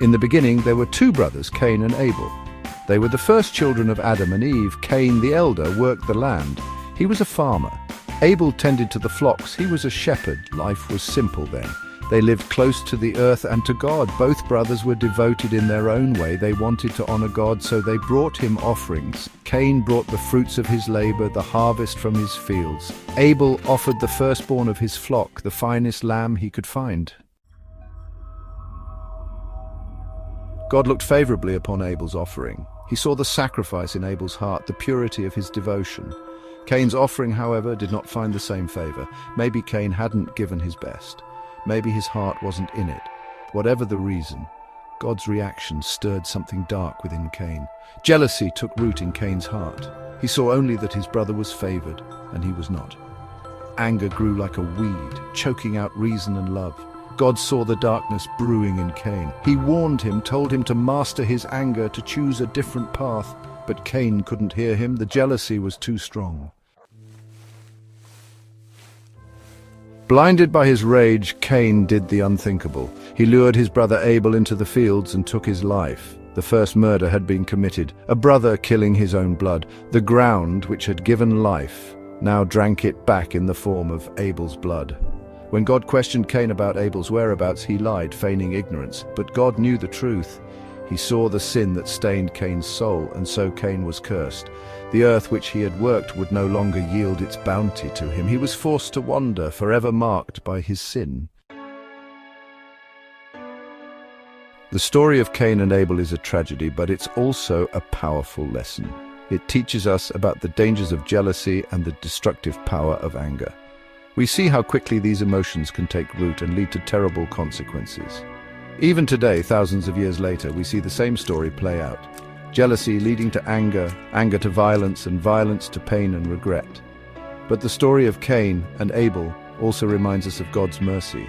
In the beginning, there were two brothers, Cain and Abel. They were the first children of Adam and Eve. Cain, the elder, worked the land. He was a farmer. Abel tended to the flocks. He was a shepherd. Life was simple then. They lived close to the earth and to God. Both brothers were devoted in their own way. They wanted to honor God, so they brought him offerings. Cain brought the fruits of his labor, the harvest from his fields. Abel offered the firstborn of his flock, the finest lamb he could find. God looked favorably upon Abel's offering. He saw the sacrifice in Abel's heart, the purity of his devotion. Cain's offering, however, did not find the same favor. Maybe Cain hadn't given his best. Maybe his heart wasn't in it. Whatever the reason, God's reaction stirred something dark within Cain. Jealousy took root in Cain's heart. He saw only that his brother was favored, and he was not. Anger grew like a weed, choking out reason and love. God saw the darkness brewing in Cain. He warned him, told him to master his anger, to choose a different path. But Cain couldn't hear him. The jealousy was too strong. Blinded by his rage, Cain did the unthinkable. He lured his brother Abel into the fields and took his life. The first murder had been committed, a brother killing his own blood. The ground, which had given life, now drank it back in the form of Abel's blood. When God questioned Cain about Abel's whereabouts, he lied, feigning ignorance. But God knew the truth. He saw the sin that stained Cain's soul, and so Cain was cursed. The earth which he had worked would no longer yield its bounty to him. He was forced to wander, forever marked by his sin. The story of Cain and Abel is a tragedy, but it's also a powerful lesson. It teaches us about the dangers of jealousy and the destructive power of anger. We see how quickly these emotions can take root and lead to terrible consequences. Even today, thousands of years later, we see the same story play out. Jealousy leading to anger, anger to violence, and violence to pain and regret. But the story of Cain and Abel also reminds us of God's mercy.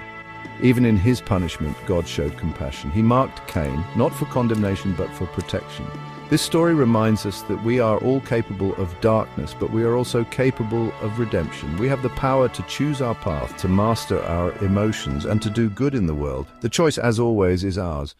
Even in his punishment, God showed compassion. He marked Cain, not for condemnation, but for protection. This story reminds us that we are all capable of darkness, but we are also capable of redemption. We have the power to choose our path, to master our emotions, and to do good in the world. The choice, as always, is ours.